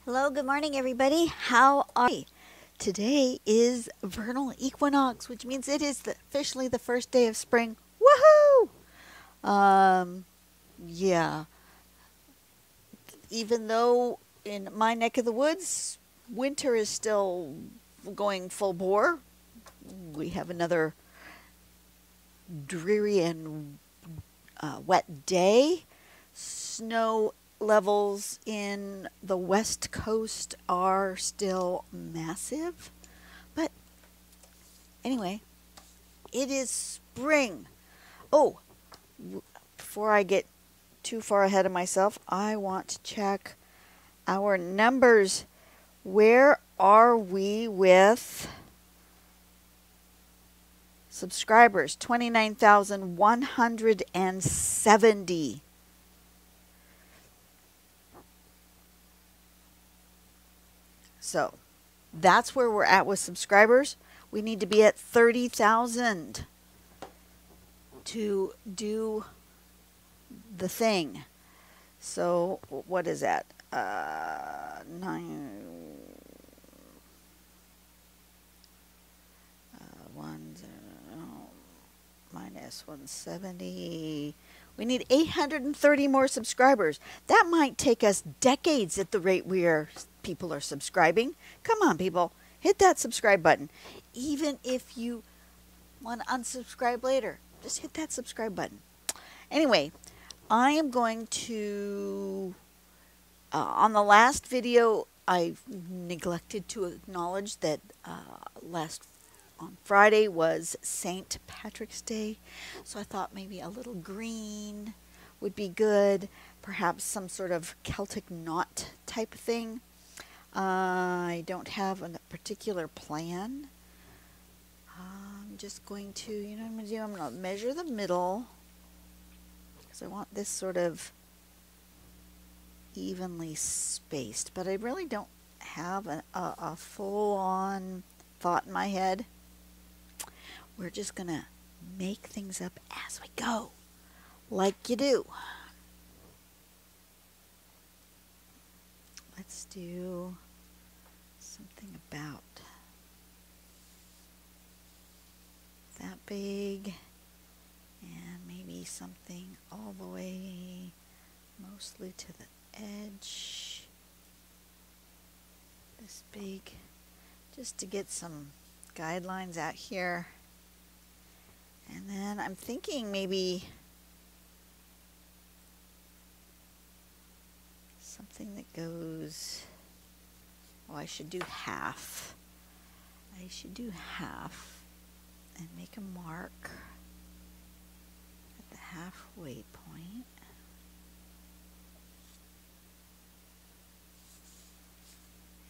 Hello, good morning, everybody. How are you? Today is vernal equinox, which means it is officially the first day of spring. Woohoo! Um, yeah. Even though in my neck of the woods, winter is still going full bore, we have another dreary and wet day. Snow levels in the west coast are still massive. But anyway, it is spring. Oh, before I get too far ahead of myself, I want to check our numbers. Where are we with subscribers? 29,170. So that's where we're at with subscribers. We need to be at 30,000 to do the thing. So what is that? 170. We need 830 more subscribers. That might take us decades at the rate people are subscribing. Come on, people. Hit that subscribe button. Even if you want to unsubscribe later, just hit that subscribe button. Anyway, I am going to, on the last video, I neglected to acknowledge that on Friday was St. Patrick's Day, so I thought maybe a little green would be good, perhaps some sort of Celtic Knot type thing. I don't have a particular plan. I'm just going to, you know what I'm going to do? I'm going to measure the middle because I want this sort of evenly spaced, but I really don't have a full-on thought in my head. We're just going to make things up as we go, like you do. Let's do something about that big, and maybe something all the way mostly to the edge, this big, just to get some guidelines out here. And then I'm thinking maybe something that goes, oh, I should do half. I should do half and make a mark at the halfway point.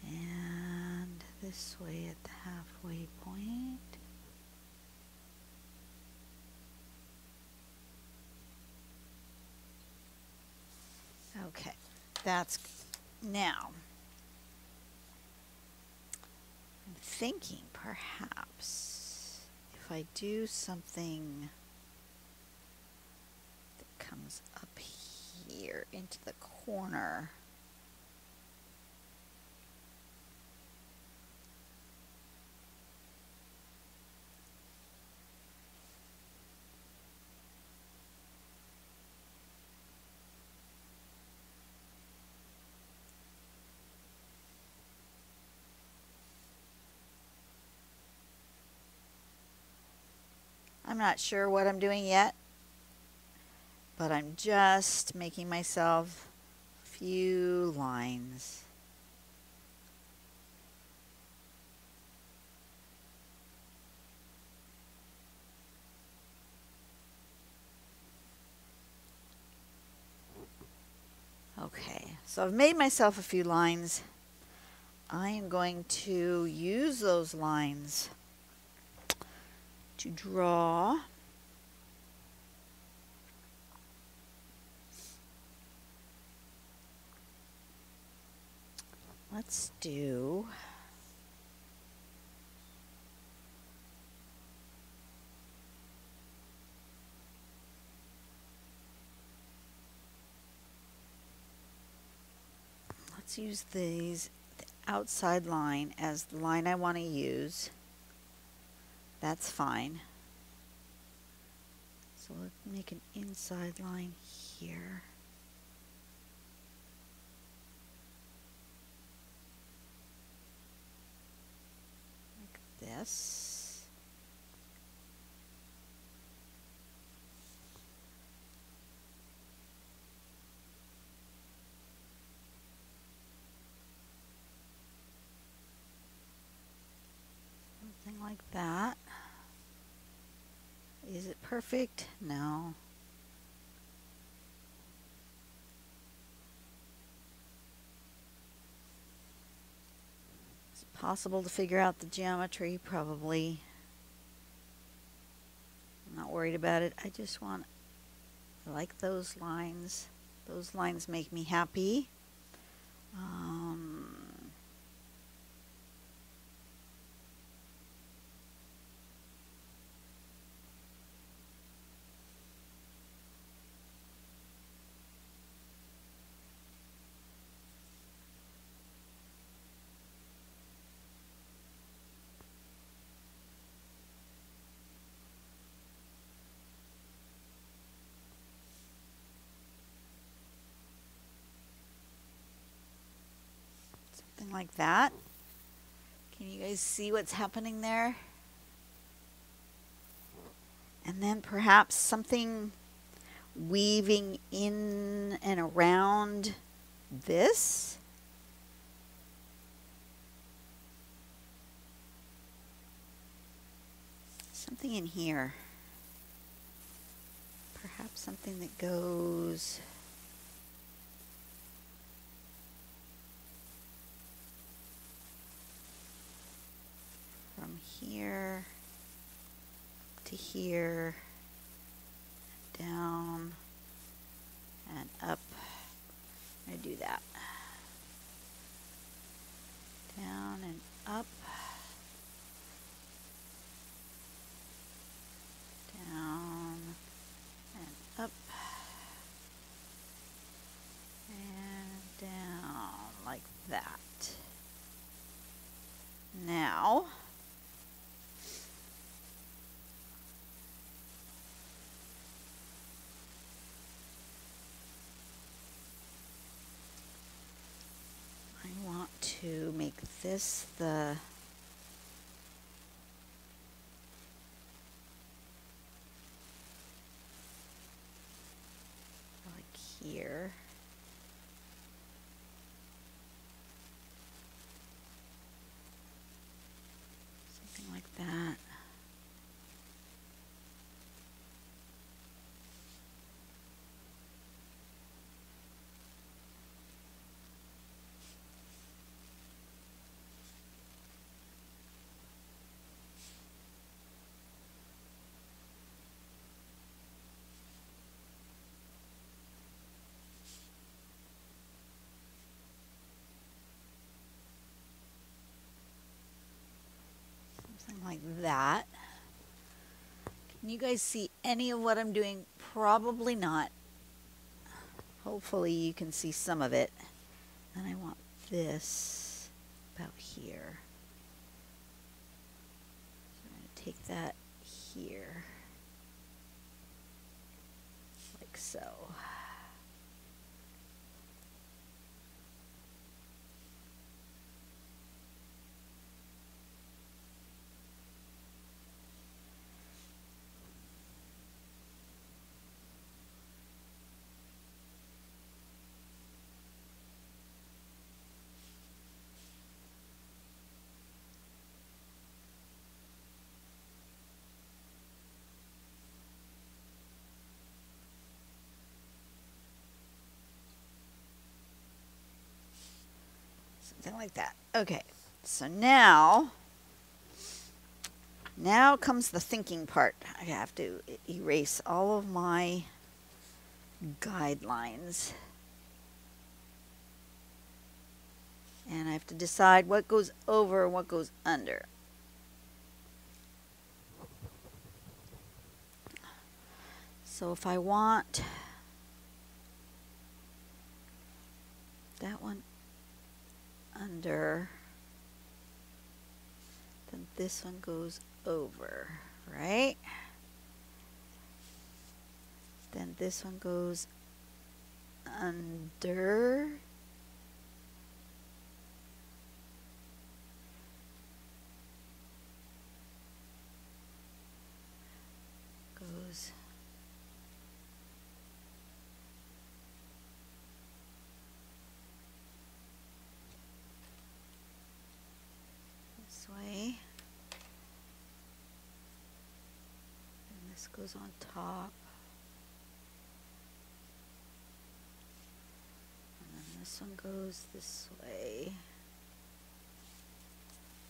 And this way at the halfway point. Okay, that's now. I'm thinking perhaps if I do something that comes up here into the corner, I'm not sure what I'm doing yet, but I'm just making myself a few lines. Okay, so I've made myself a few lines. I am going to use those lines to draw let's do let's use the outside line as the line I want to use. That's fine. So let's make an inside line here. Like this. Something like that. Is it perfect? No. Is it possible to figure out the geometry? Probably. I'm not worried about it. I just want, I like those lines. Those lines make me happy. Something like that. Can you guys see what's happening there? And then perhaps something weaving in and around this. Something in here. Perhaps something that goes from here to here, down and up. I'm going to do that. Down and up. Down and up. And down like that. Now, I want to make this the here. Something like that. Something like that. Can you guys see any of what I'm doing? Probably not. Hopefully you can see some of it. And I want this about here. So I'm going to take that here. Like so. Something like that. Okay, so now comes the thinking part. I have to erase all of my guidelines. And I have to decide what goes over and what goes under. So if I want that one under. Then this one goes over, right? Then this one goes under. Goes this way. And this goes on top. And then this one goes this way.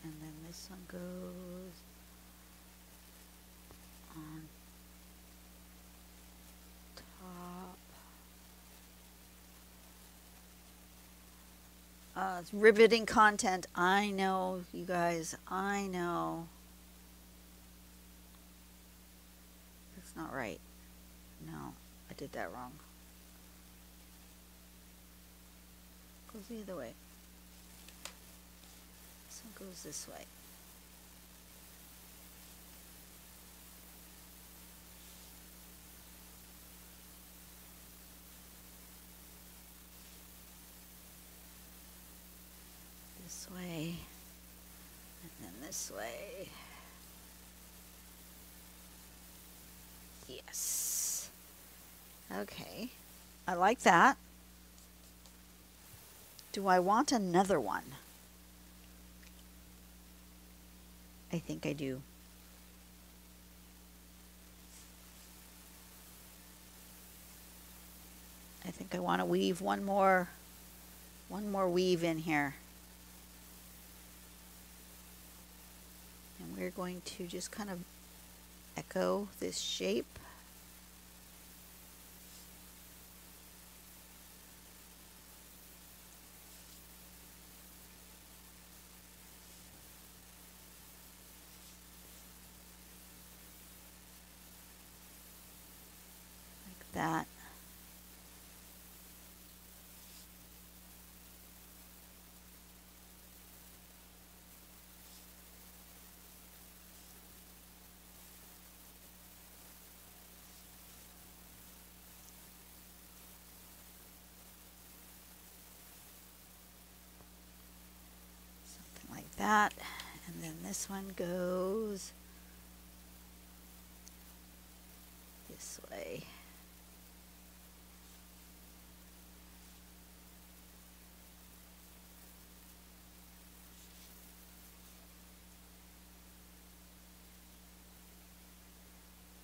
And then this one goes on top. It's riveting content. I know, you guys. I know. That's not right. No, I did that wrong. Goes the other way. This one goes this way. This way, and then this way. Yes. Okay. I like that. Do I want another one? I think I do. I think I want to weave one more weave in here. And we're going to just kind of echo this shape. Like that. That, and then this one goes this way.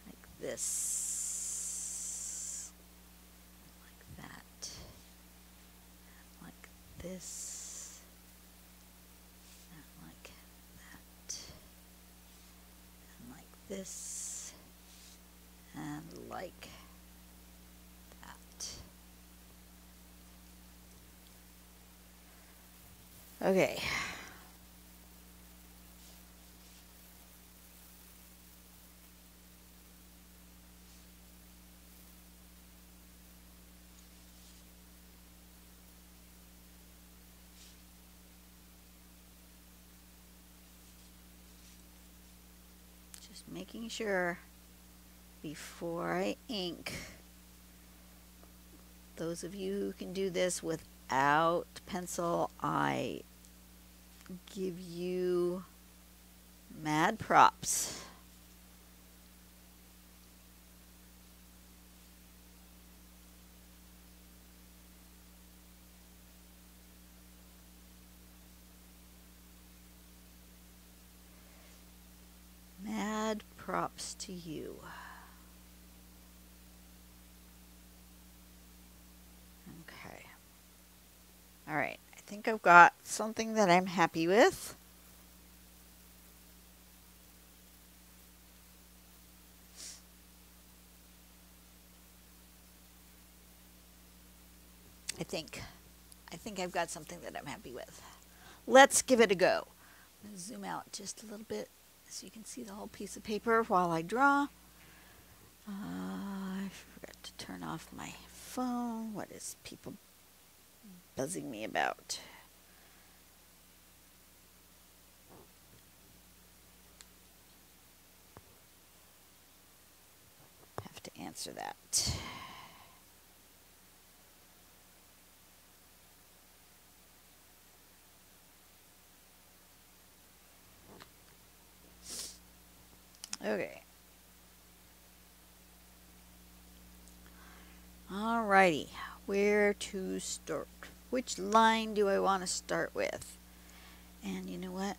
Like this. Like that. Like this. This and like that. Okay. Just making sure before I ink. Those of you who can do this without pencil, I give you mad props. Mad props to you. Okay. All right. I think I've got something that I'm happy with. I think I've got something that I'm happy with. Let's give it a go. I'm going to zoom out just a little bit so you can see the whole piece of paper while I draw. I forgot to turn off my phone. What is people buzzing me about? answer that. Okay. Alrighty. Where to start? Which line do I want to start with? And you know what?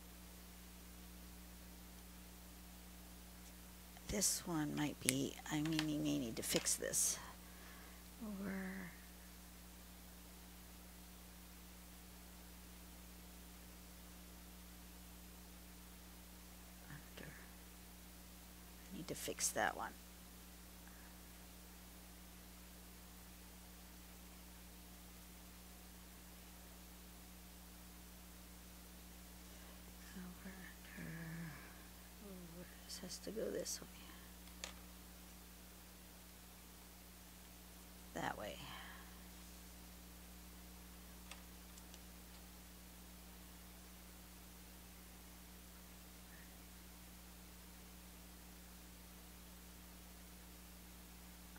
This one might be, I mean, you may need to fix this. Over. Under. I need to fix that one. Over, under, over. This has to go this way. That way.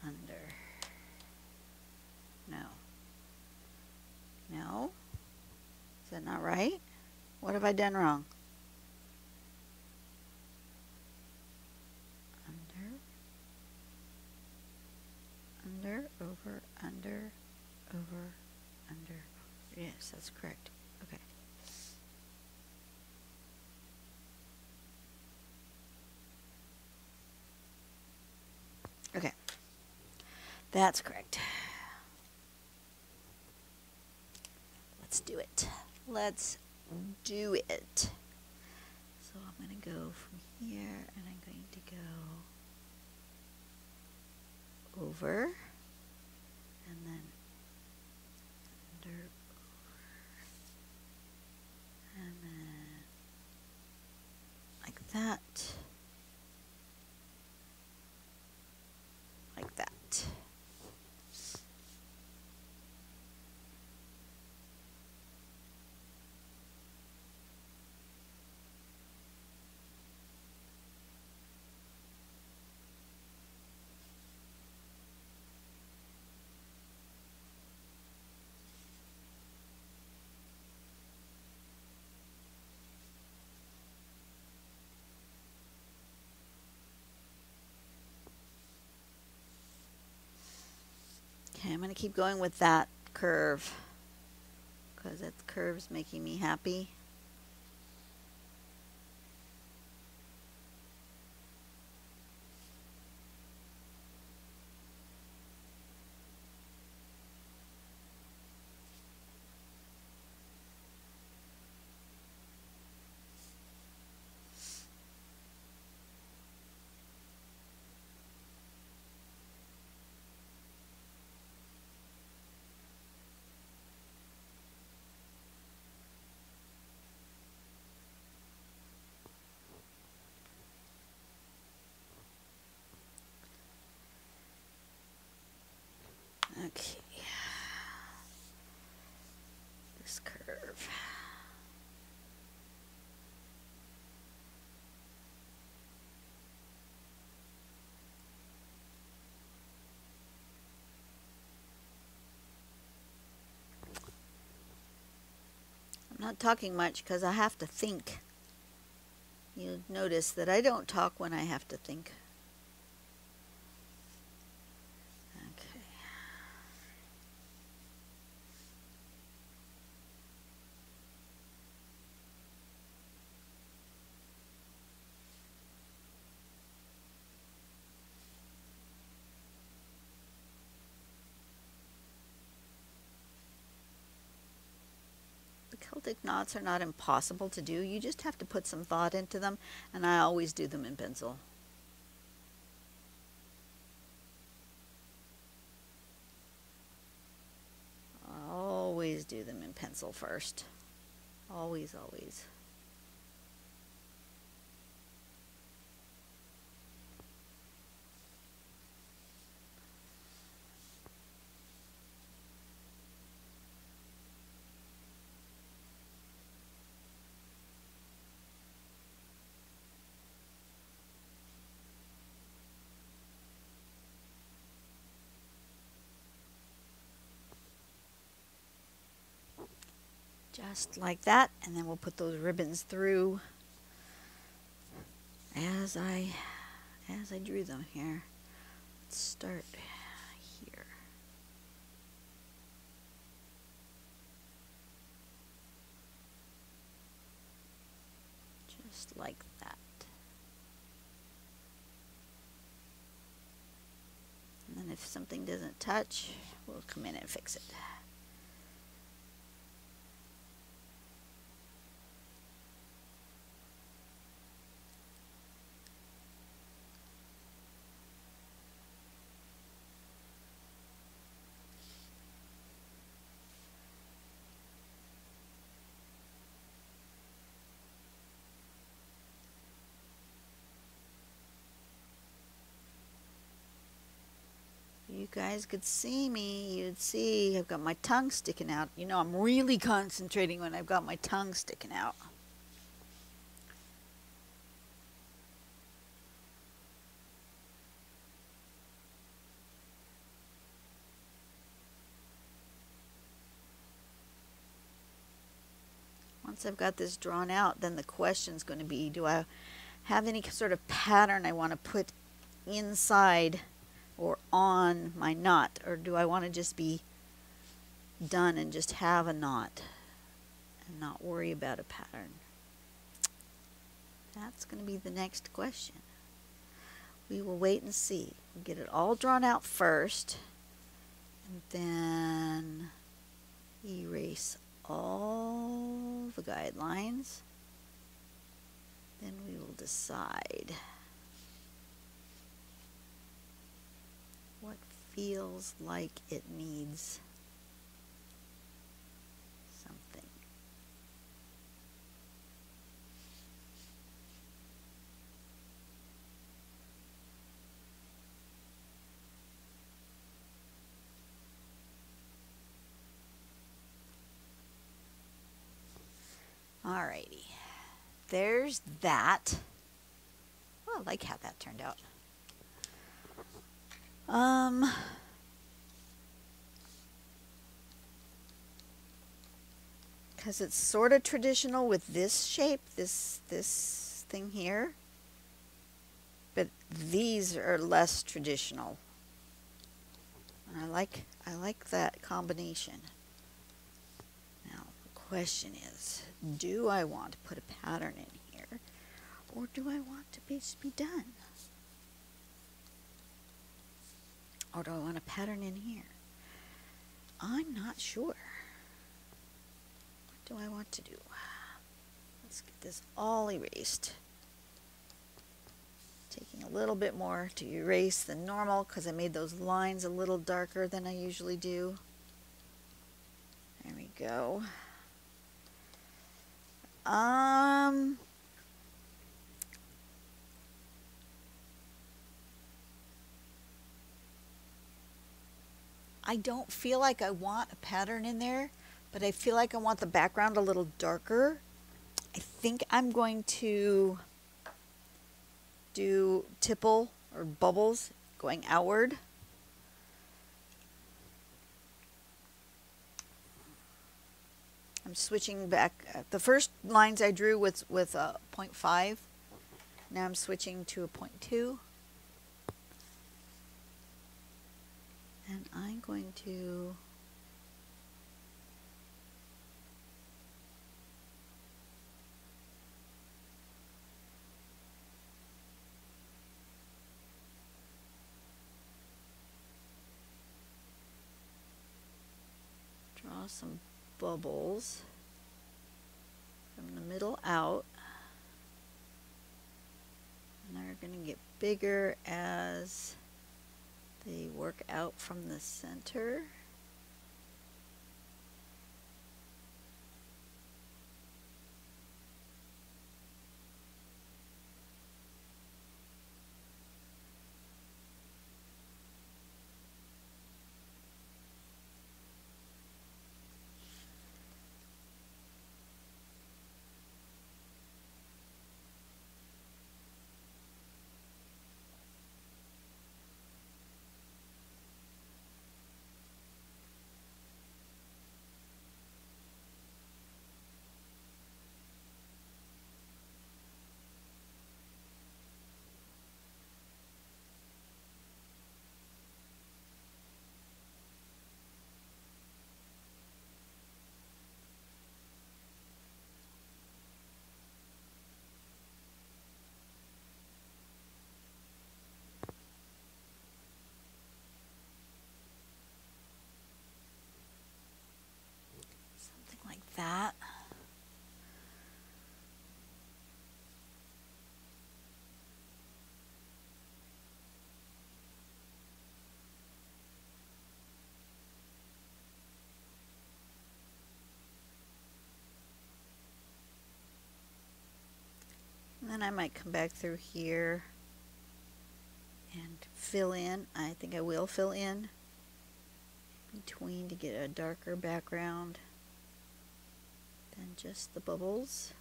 Under. No. No? Is that not right? What have I done wrong? Under, over, under, over, under. Yes, that's correct. Okay. Okay. That's correct. Let's do it. Let's do it. So I'm going to go from here and I'm going to go over and then under, over, and then like that, like that. Okay, I'm going to keep going with that curve because that curve's making me happy. Okay. This curve. I'm not talking much because I have to think. You'll notice that I don't talk when I have to think. Okay. The Celtic knots are not impossible to do. You just have to put some thought into them, and I always do them in pencil. Always do them in pencil first. Always, always. Just like that, and then we'll put those ribbons through as I drew them here. Let's start here. Just like that. And then if something doesn't touch, we'll come in and fix it. You guys could see me, you'd see I've got my tongue sticking out. You know, I'm really concentrating when I've got my tongue sticking out. Once I've got this drawn out, then the question's going to be, do I have any sort of pattern I want to put inside or on my knot, or do I want to just be done and just have a knot and not worry about a pattern? That's going to be the next question. We will wait and see. We'll get it all drawn out first, and then erase all the guidelines. Then we will decide what feels like it needs something. Alrighty, there's that. Well, I like how that turned out. Because it's sort of traditional with this shape, this thing here, but these are less traditional. And I like that combination. Now the question is, do I want to put a pattern in here, or do I want to just be done? Or do I want a pattern in here? I'm not sure. What do I want to do? Let's get this all erased. Taking a little bit more to erase than normal because I made those lines a little darker than I usually do. There we go. I don't feel like I want a pattern in there, but I feel like I want the background a little darker. I think I'm going to do tipple or bubbles going outward. I'm switching back. The first lines I drew with a 0.5. Now I'm switching to a 0.2. And I'm going to draw some bubbles from the middle out. And they're going to get bigger as they work out from the center. And I might come back through here and fill in. I think I will fill in between to get a darker background than just the bubbles.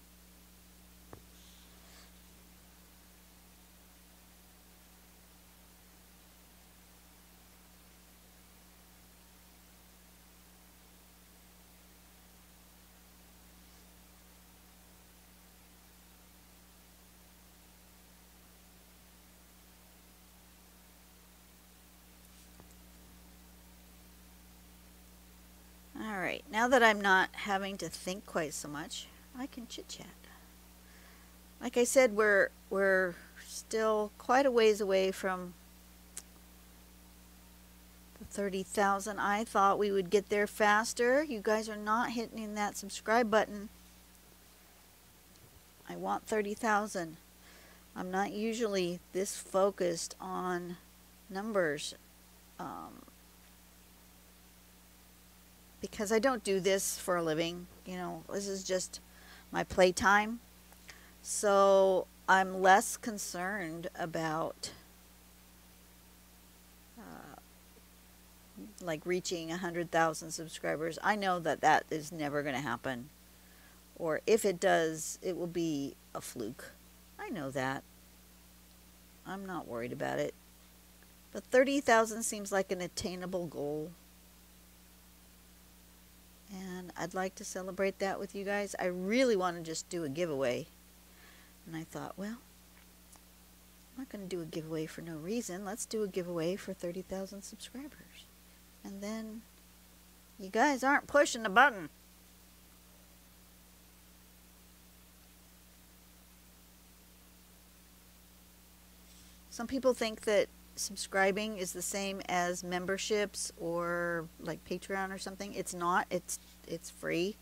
Alright, now that I'm not having to think quite so much, I can chit-chat. Like I said, we're still quite a ways away from the 30,000. I thought we would get there faster. You guys are not hitting that subscribe button. I want 30,000. I'm not usually this focused on numbers. Because I don't do this for a living, you know, this is just my playtime. So I'm less concerned about like reaching 100,000 subscribers. I know that that is never going to happen. Or if it does, it will be a fluke. I know that. I'm not worried about it. But 30,000 seems like an attainable goal. And I'd like to celebrate that with you guys. I really want to just do a giveaway. And I thought, well, I'm not going to do a giveaway for no reason. Let's do a giveaway for 30,000 subscribers. And then you guys aren't pushing the button. Some people think that subscribing is the same as memberships or like Patreon or something. It's not. It's free.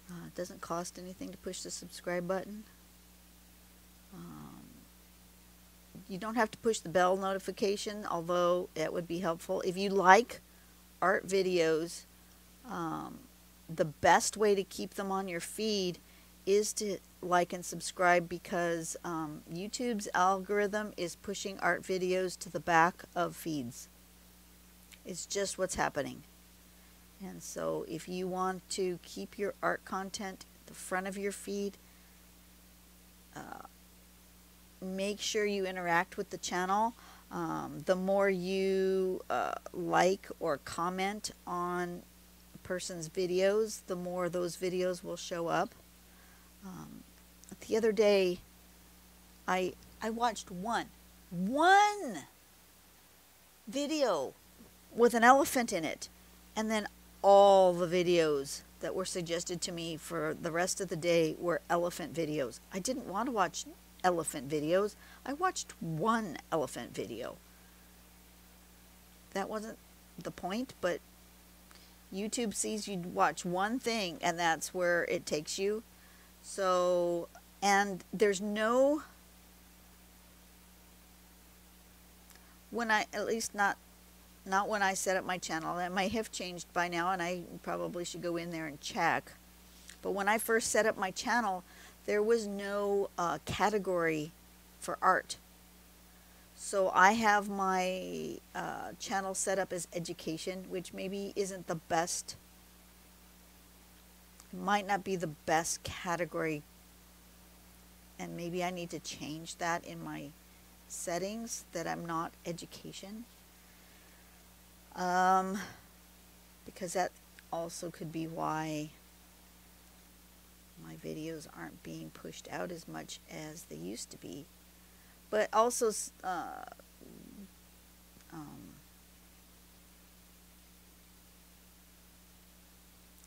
It doesn't cost anything to push the subscribe button. You don't have to push the bell notification, although it would be helpful. If you like art videos, the best way to keep them on your feed is to like and subscribe, because YouTube's algorithm is pushing art videos to the back of feeds. It's just what's happening. And so if you want to keep your art content at the front of your feed, make sure you interact with the channel. The more you like or comment on a person's videos, the more those videos will show up. The other day, I watched one video with an elephant in it, and then all the videos that were suggested to me for the rest of the day were elephant videos. I didn't want to watch elephant videos. I watched one elephant video. That wasn't the point, but YouTube sees you watch one thing and that's where it takes you. So, and there's no, when I, at least not when I set up my channel. It might have changed by now, and I probably should go in there and check. But when I first set up my channel, there was no category for art. So I have my channel set up as education, which maybe isn't the best. It might not be the best category, and maybe I need to change that in my settings, that I'm not education. Because that also could be why my videos aren't being pushed out as much as they used to be. But also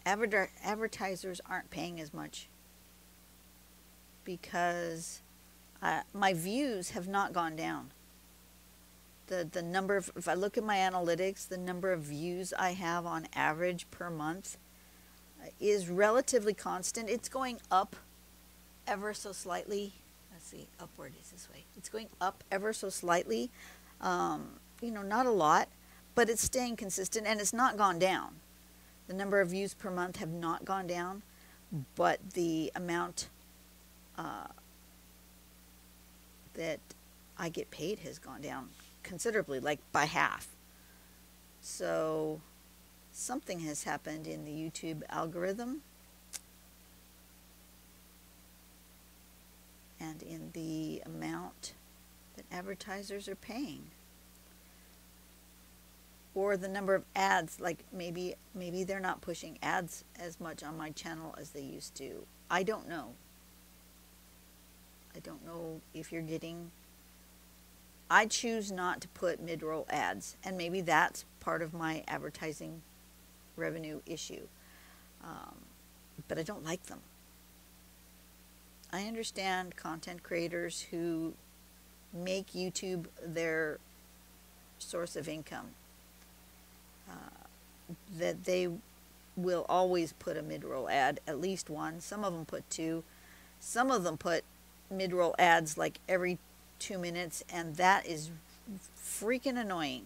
advertisers aren't paying as much, because my views have not gone down. The number of, if I look at my analytics, the number of views I have on average per month is relatively constant. It's going up ever so slightly. Let's see, upward is this way. It's going up ever so slightly. You know, not a lot, but it's staying consistent, and it's not gone down. The number of views per month have not gone down, but the amount that I get paid has gone down considerably, like by half. So something has happened in the YouTube algorithm and in the amount that advertisers are paying, or the number of ads. Like maybe they're not pushing ads as much on my channel as they used to. I don't know. I don't know if you're getting... I choose not to put mid-roll ads, and maybe that's part of my advertising revenue issue. But I don't like them. I understand content creators who make YouTube their source of income, that they will always put a mid-roll ad, at least one. Some of them put two. Some of them put mid-roll ads like every 2 minutes, and that is freaking annoying.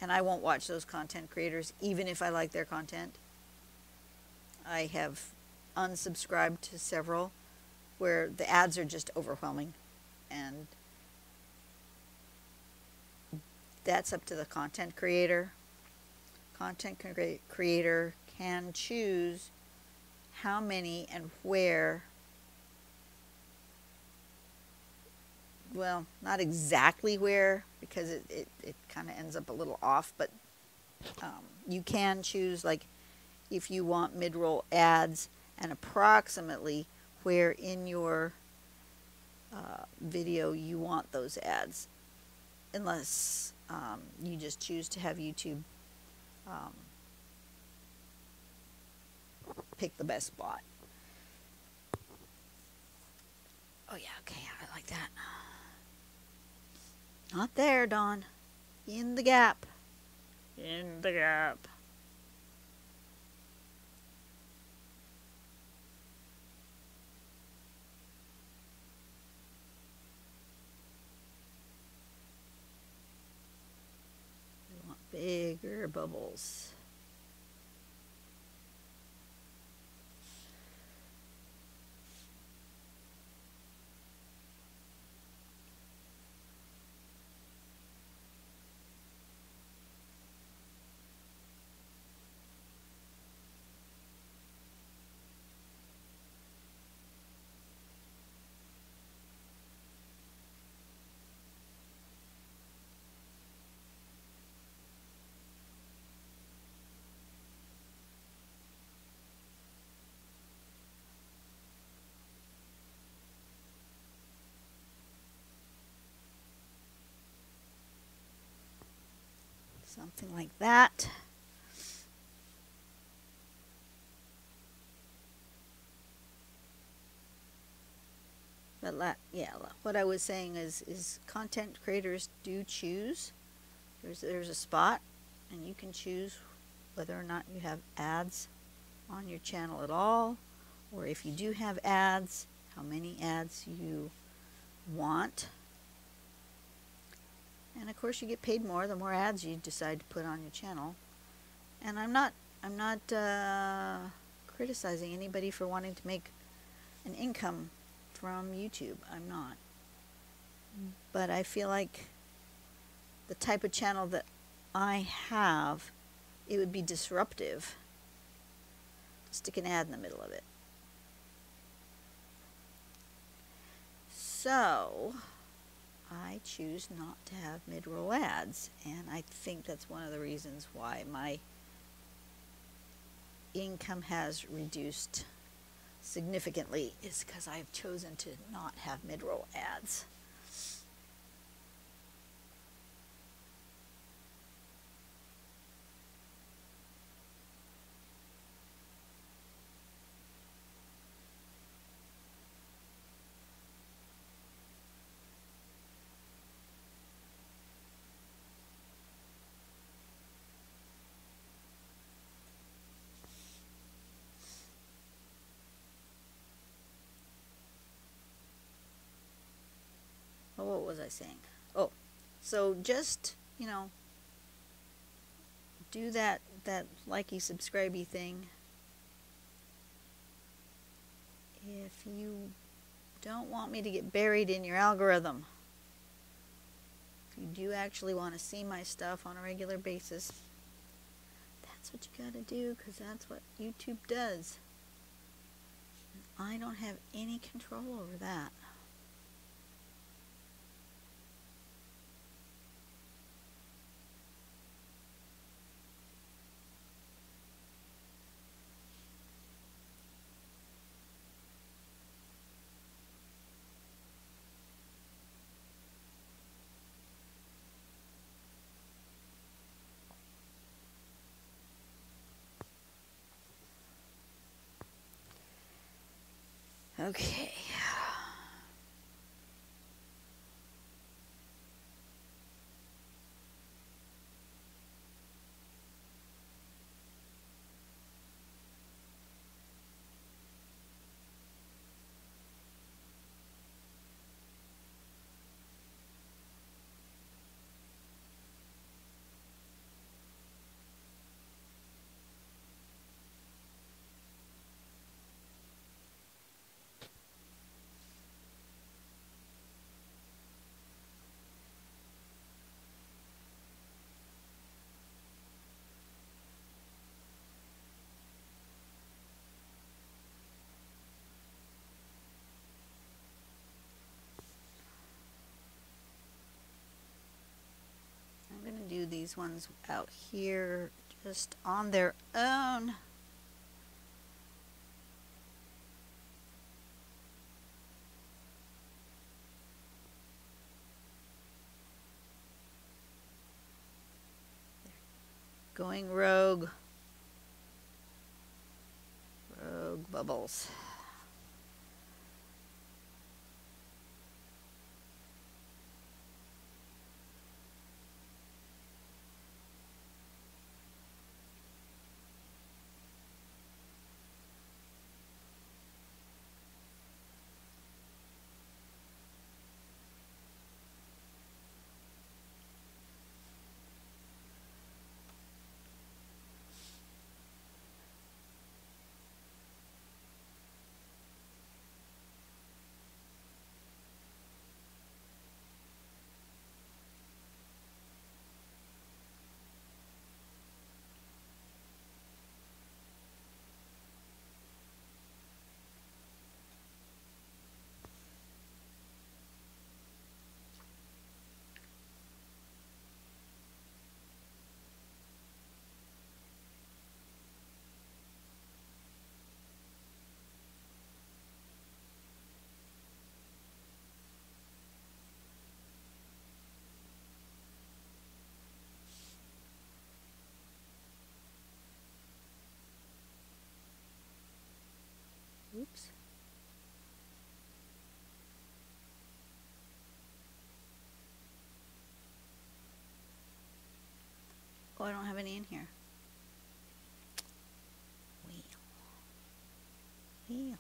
And I won't watch those content creators even if I like their content. I have unsubscribed to several where the ads are just overwhelming, and that's up to the content creator. Content creator can choose how many and where. Well, not exactly where, because it kind of ends up a little off, but you can choose, like, if you want mid-roll ads, and approximately where in your video you want those ads, unless you just choose to have YouTube pick the best spot. Oh yeah, okay, I like that. Not there, Dawn. In the gap. In the gap. We want bigger bubbles. Something like that. But yeah, what I was saying is content creators do choose. There's a spot, and you can choose whether or not you have ads on your channel at all, or if you do have ads, how many ads you want. And of course, you get paid more the more ads you decide to put on your channel. And I'm not criticizing anybody for wanting to make an income from YouTube. I'm not. But I feel like the type of channel that I have, it would be disruptive to stick an ad in the middle of it. So I choose not to have mid-roll ads, and I think that's one of the reasons why my income has reduced significantly, is because I've chosen to not have mid-roll ads. Oh, what was I saying? Oh, so just, do that likey subscribey thing. If you don't want me to get buried in your algorithm, you do actually want to see my stuff on a regular basis, that's what you got to do, because that's what YouTube does. I don't have any control over that. Okay. I'm going to do these ones out here just on their own. Going rogue. Rogue bubbles. Oops. Oh, I don't have any in here. Wheel.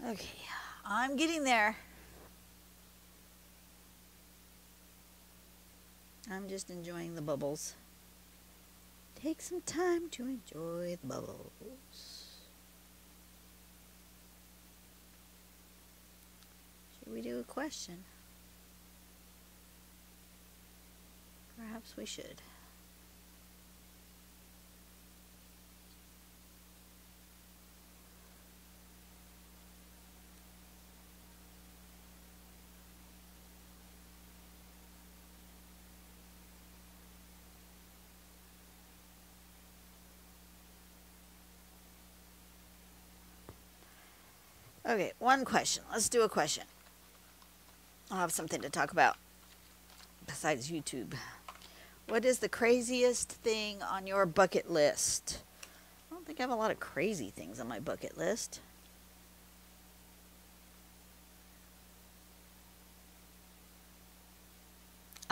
Okay, I'm getting there. I'm just enjoying the bubbles. Take some time to enjoy the bubbles. Should we do a question? Perhaps we should. Okay, one question. Let's do a question. I'll have something to talk about besides YouTube. What is the craziest thing on your bucket list? I don't think I have a lot of crazy things on my bucket list.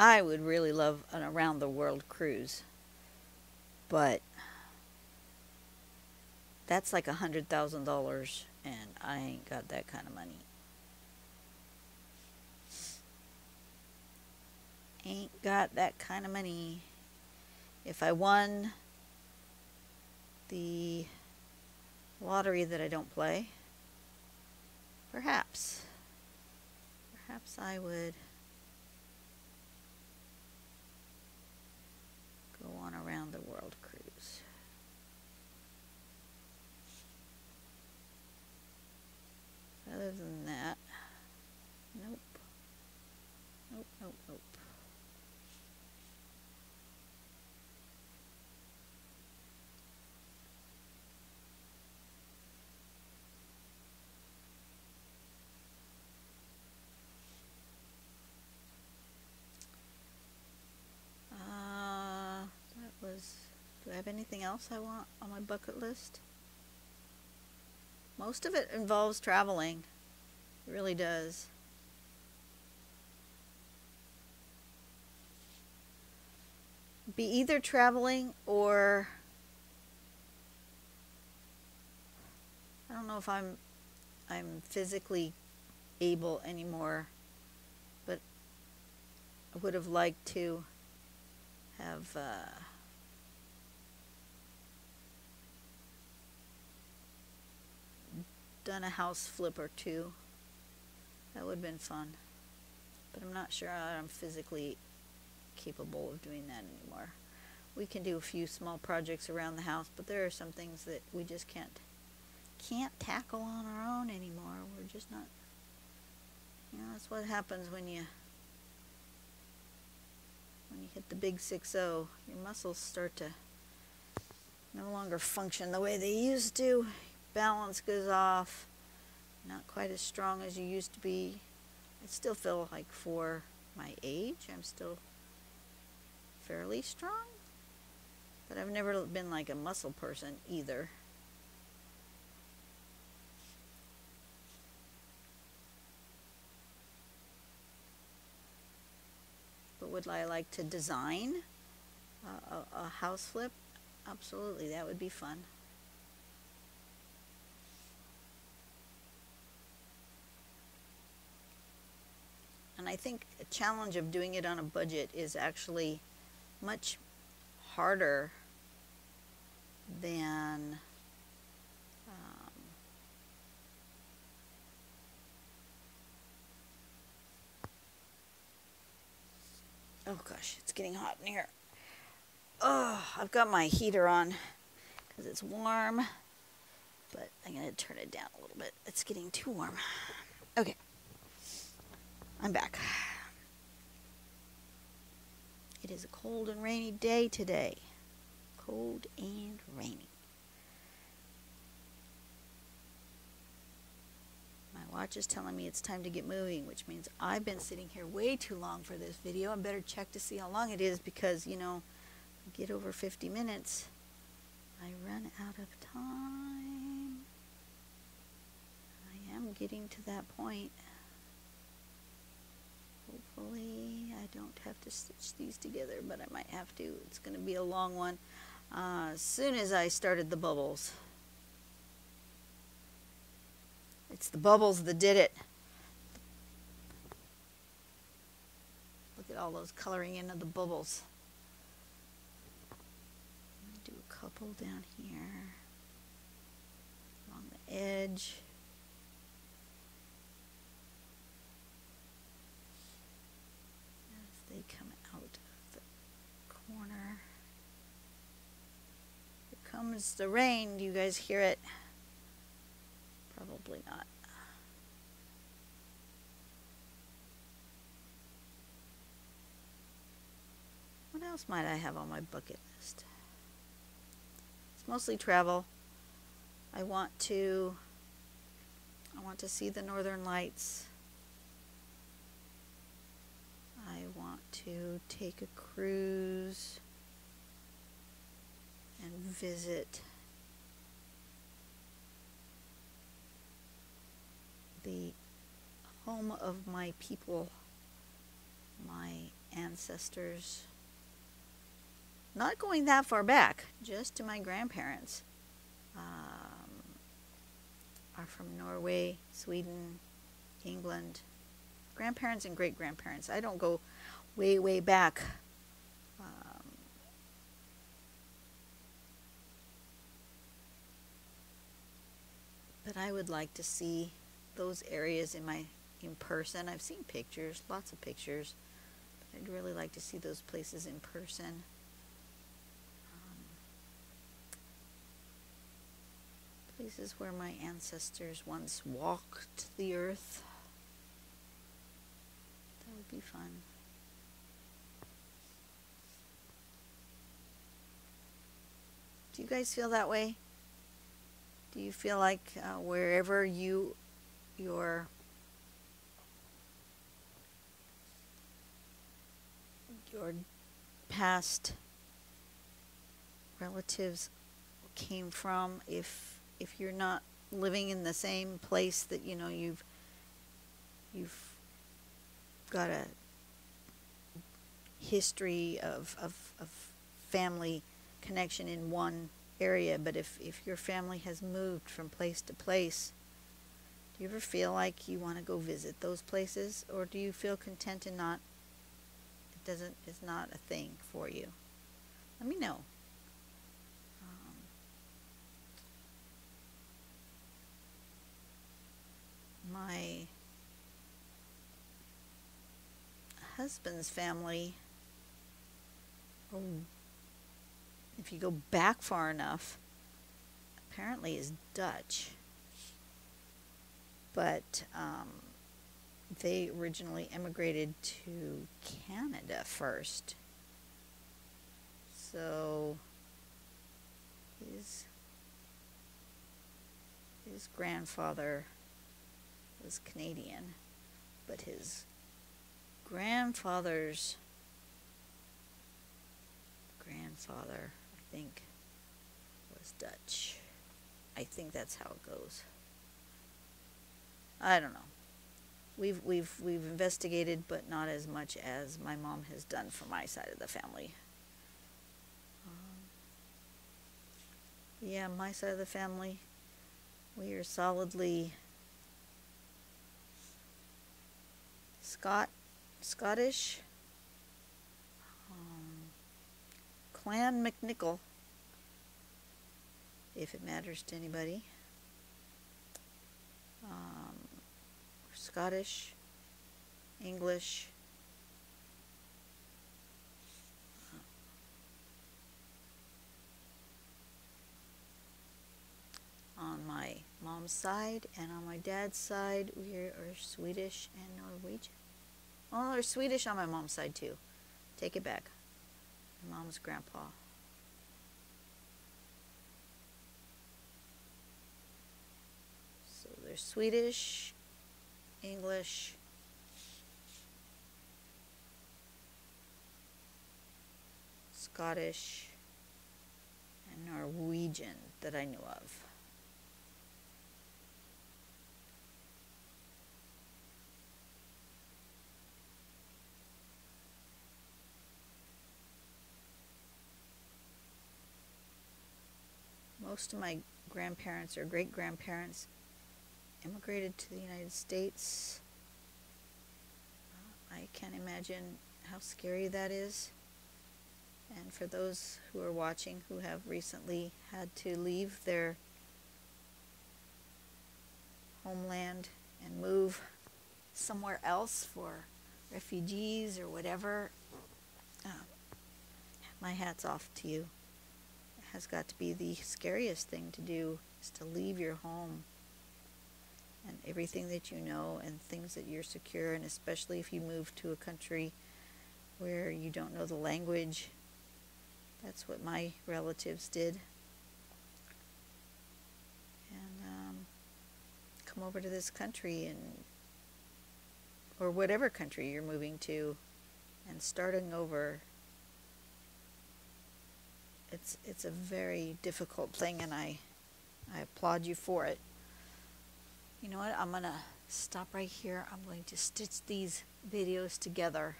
I would really love an around the world cruise, but that's like $100,000 and I ain't got that kind of money. Ain't got that kind of money. If I won the lottery that I don't play, perhaps I would go on around the world cruise. Other than that, nope. Nope, nope, nope. Do I have anything else I want on my bucket list? Most of it involves traveling. It really does. Be either traveling or I don't know if I'm physically able anymore, but I would have liked to have done a house flip or two. That would have been fun. But I'm not sure I'm physically capable of doing that anymore. We can do a few small projects around the house, but there are some things that we just can't tackle on our own anymore. We're just not, that's what happens when you hit the big 6-0. Your muscles start to no longer function the way they used to. Balance goes off. Not quite as strong as you used to be. I still feel like for my age, I'm still fairly strong. But I've never been like a muscle person either. But would I like to design a house flip? Absolutely, that would be fun. And I think a challenge of doing it on a budget is actually much harder than oh gosh, it's getting hot in here. Oh, I've got my heater on because it's warm, but I'm going to turn it down a little bit. It's getting too warm. Okay, I'm back. It is a cold and rainy day today. Cold and rainy. My watch is telling me it's time to get moving, which means I've been sitting here way too long for this video. I better check to see how long it is because, if I get over 50 minutes, I run out of time. I am getting to that point. Hopefully I don't have to stitch these together, but I might have to. It's going to be a long one. As soon as I started the bubbles. It's the bubbles that did it. Look at all those coloring in of the bubbles. I'm going to do a couple down here along the edge. As they come out of the corner. Here comes the rain. Do you guys hear it? Probably not. What else might I have on my bucket list? It's mostly travel. I want to see the Northern Lights. I want to take a cruise and visit the home of my people my ancestors, not going that far back, just to my grandparents, are from Norway, Sweden, England. Grandparents and great-grandparents. I don't go way, way back. But I would like to see those areas in person. I've seen pictures, lots of pictures, but I'd really like to see those places in person. Places where my ancestors once walked the earth. That would be fun. Do you guys feel that way? Do you feel like wherever your past relatives came from, if you're not living in the same place that you've got a history of family connection in one area, but if your family has moved from place to place, do you ever feel like you want to go visit those places, or do you feel content in not? It's not a thing for you. Let me know. My husband's family, if you go back far enough, apparently is Dutch. But they originally immigrated to Canada first. So his grandfather was Canadian, but his grandfather's grandfather, I think, was Dutch. I think that's how it goes. I don't know. We've investigated, but not as much as my mom has done for my side of the family. Yeah, my side of the family, we are solidly Scottish. Clan McNichol, if it matters to anybody. We're Scottish, English, on my mom's side, and on my dad's side we are Swedish and Norwegian. Oh, they're Swedish on my mom's side too. Take it back. My mom's grandpa. So they're Swedish, English, Scottish, and Norwegian that I knew of. Most of my grandparents or great-grandparents immigrated to the United States. I can't imagine how scary that is. And for those who are watching who have recently had to leave their homeland and move somewhere else for refugees or whatever, my hat's off to you. It has got to be the scariest thing to do, is to leave your home and everything that you know and things that you're secure, and especially if you move to a country where you don't know the language. That's what my relatives did. And come over to this country, and or whatever country you're moving to, and starting over. It's a very difficult thing, and I applaud you for it. You know what? I'm going to stop right here. I'm going to stitch these videos together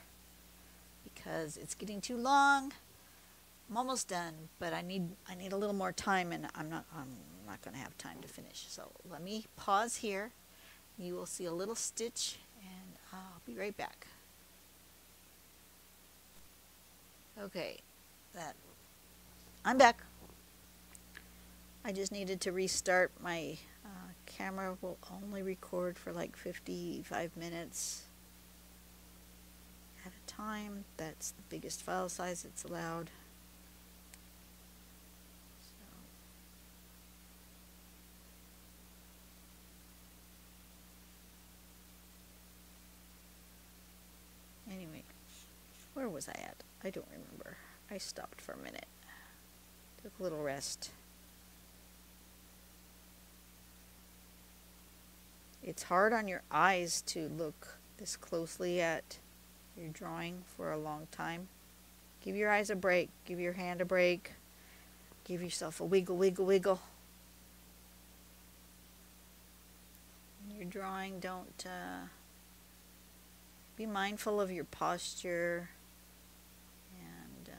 because it's getting too long. I'm almost done, but I need a little more time, and I'm not going to have time to finish. So let me pause here. You will see a little stitch, and I'll be right back. Okay, I'm back. I just needed to restart. My camera will only record for like 55 minutes at a time. That's the biggest file size it's allowed. Anyway, where was I at? I don't remember. I stopped for a minute. Took a little rest. It's hard on your eyes to look this closely at your drawing for a long time. Give your eyes a break. Give your hand a break. Give yourself a wiggle, wiggle, wiggle. When you're drawing, don't be mindful of your posture. And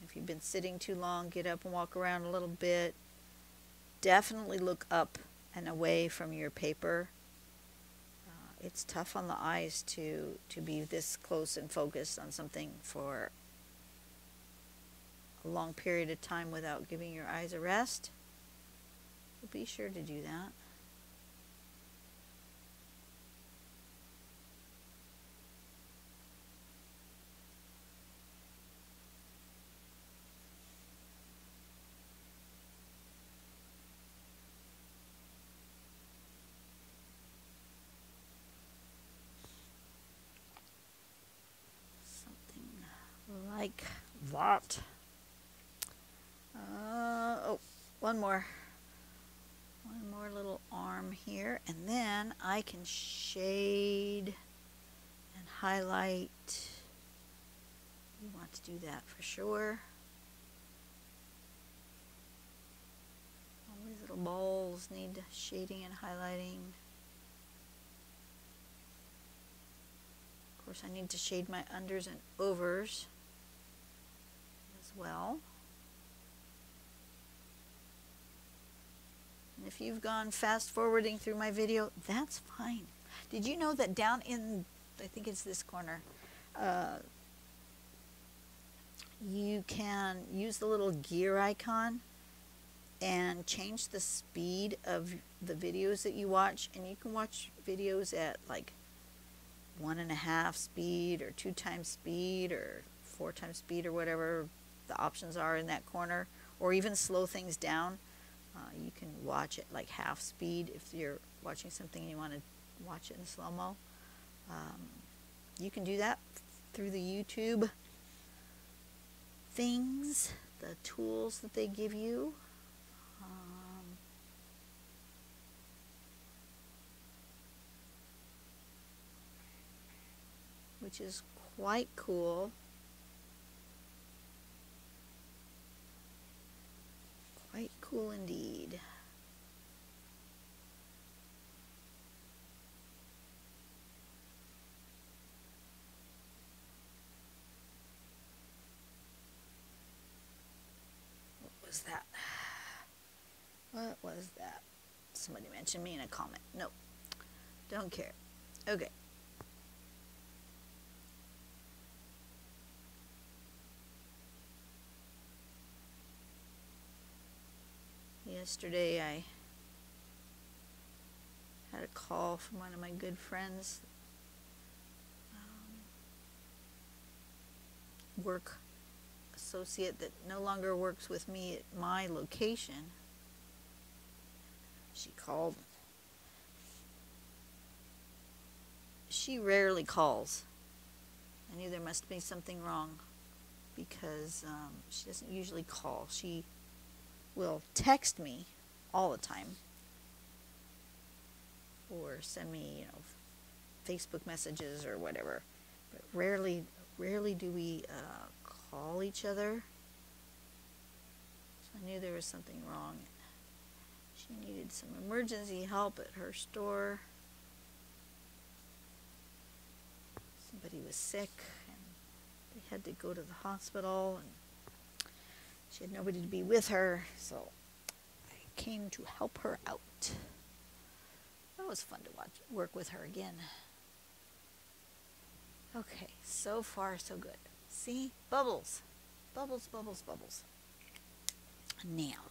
if you've been sitting too long, get up and walk around a little bit. Definitely look up and away from your paper. It's tough on the eyes to be this close and focused on something for a long period of time without giving your eyes a rest. So be sure to do that. Like that. One more little arm here, and then I can shade and highlight. You want to do that for sure. All these little balls need shading and highlighting. Of course, I need to shade my unders and overs as well. And if you've gone fast forwarding through my video, that's fine. Did you know that down in, I think it's this corner, you can use the little gear icon and change the speed of the videos that you watch, and you can watch videos at like 1.5 speed or 2 times speed or 4 times speed or whatever the options are in that corner, or even slow things down. You can watch it like half speed if you're watching something and you want to watch it in slow-mo. You can do that through the YouTube things, the tools that they give you. Which is quite cool. Quite cool indeed. What was that? What was that? Somebody mentioned me in a comment. Nope. Don't care. Okay. Yesterday I had a call from one of my good friends, work associate that no longer works with me at my location. She called. She rarely calls. I knew there must be something wrong because she doesn't usually call. She will text me all the time or send me, Facebook messages or whatever, but rarely do we call each other. So I knew there was something wrong. She needed some emergency help at her store. Somebody was sick, and had to go to the hospital and she had nobody to be with her, so I came to help her out. That was fun to work with her again. Okay, so far so good. See? Bubbles. Bubbles, bubbles, bubbles. Now,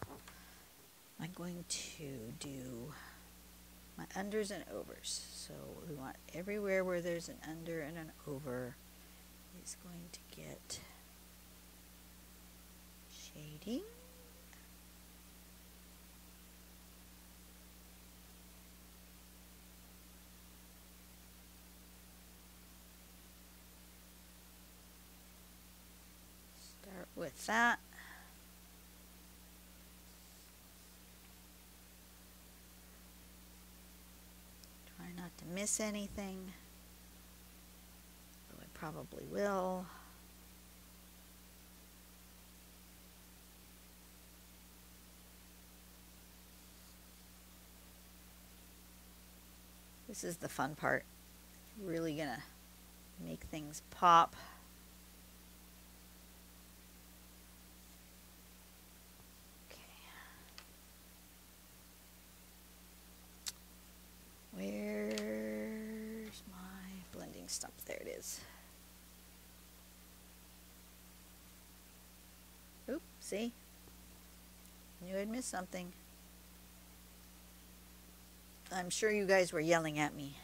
I'm going to do my unders and overs. So we want everywhere where there's an under and an over is going to get shading. Start with that. Try not to miss anything, though I probably will. This is the fun part. Really gonna make things pop. Where's my blending stuff? There it is. Oop, see? Knew I'd missed something. I'm sure you guys were yelling at me.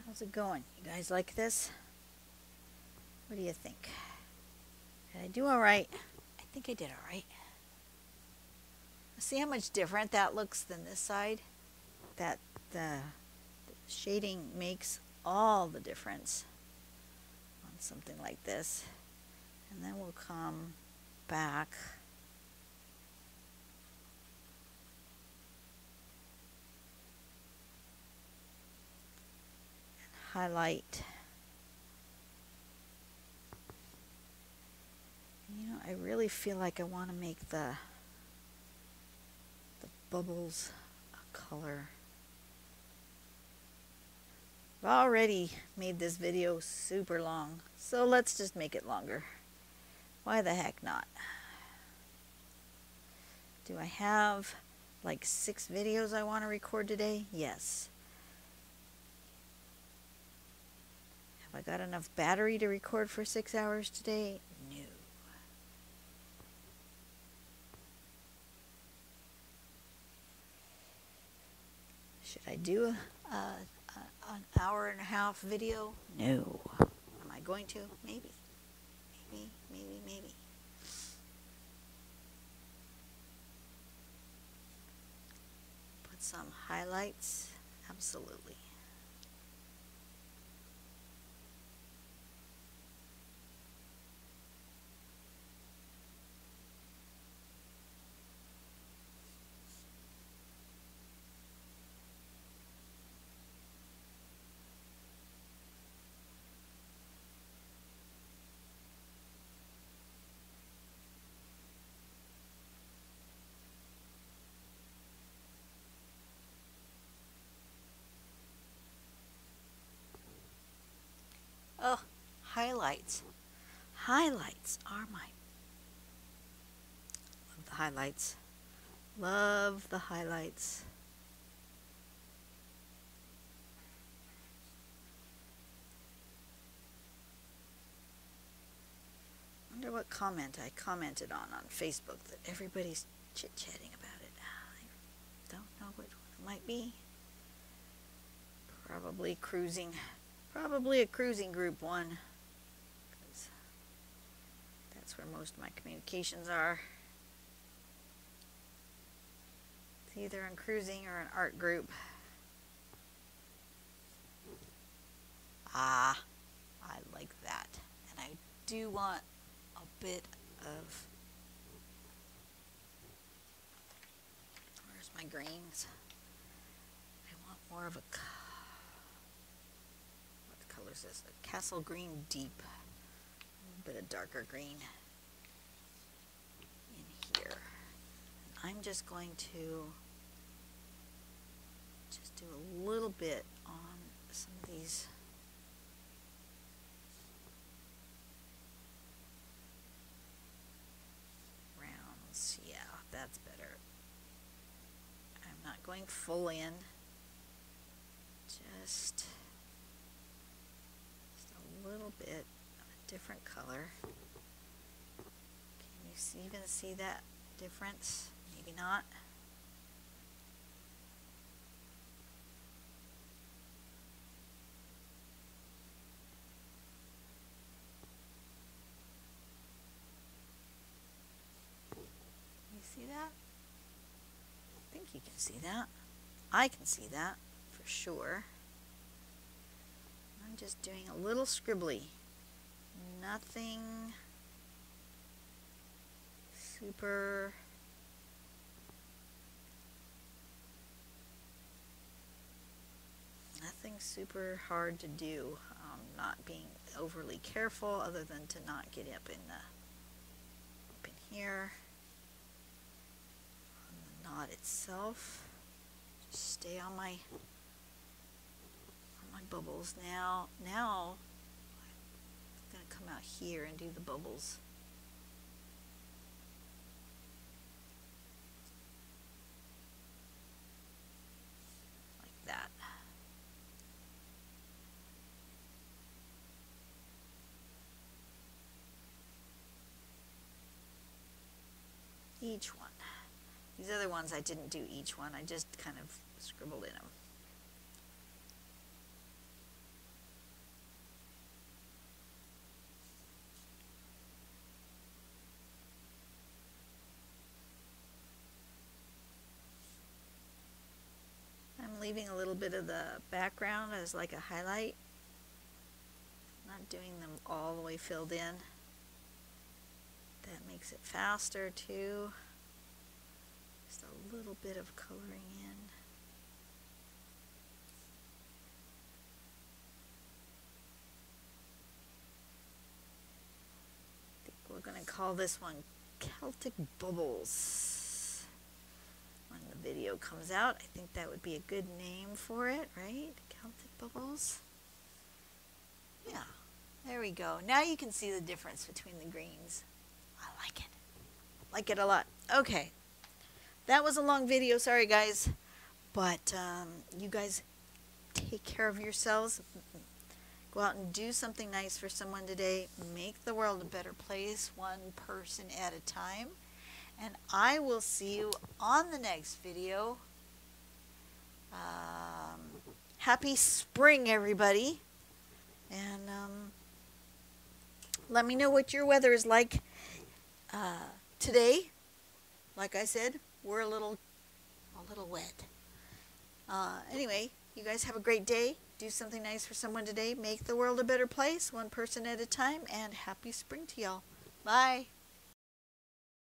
How's it going? You guys like this? What do you think? Did I do all right? I think I did all right. See how much different that looks than this side? That the shading makes all the difference on something like this. And then we'll come back. Highlight. You know, I really feel like I want to make the bubbles a color. I've already made this video super long, so let's just make it longer. Why the heck not? Do I have like 6 videos I want to record today? Yes. Have I got enough battery to record for 6 hours today? No. Should I do an hour and a half video? No. Am I going to? Maybe. Maybe. Put some highlights. Absolutely. Oh, highlights. Highlights are my... Love the highlights. Love the highlights. Wonder what comment I commented on Facebook that everybody's chit-chatting about it. I don't know which one it might be. Probably cruising. Probably a cruising group one, because that's where most of my communications are. It's either in cruising or an art group. Ah, I like that. And I do want a bit of, where's my greens? I want more of a, what color is this? A castle green deep. A little bit of darker green in here. I'm just going to just do a little bit on some of these rounds. Yeah, that's better. I'm not going full in. Just a little bit of a different color. Can you even see that difference? Maybe not. You see that? I think you can see that. I can see that for sure. I'm just doing a little scribbly. Nothing super hard to do. Not being overly careful other than to not get up in here on the knot itself. Just stay on my bubbles. Now I'm going to come out here and do the bubbles. Like that. Each one. These other ones I didn't do each one. I just kind of scribbled in them. I'm leaving a little bit of the background as like a highlight. Not doing them all the way filled in. That makes it faster too. Just a little bit of coloring in. I think we're going to call this one Celtic Bubbles. When the video comes out, I think that would be a good name for it, right? Celtic Bubbles. Yeah, there we go. Now you can see the difference between the greens. I like it. Like it a lot. Okay. That was a long video. Sorry, guys. But you guys take care of yourselves. Go out and do something nice for someone today. Make the world a better place, one person at a time. And I will see you on the next video. Happy spring, everybody. And let me know what your weather is like. Today, like I said, we're a little wet. Anyway, you guys have a great day. Do something nice for someone today. Make the world a better place, one person at a time. And happy spring to y'all. Bye.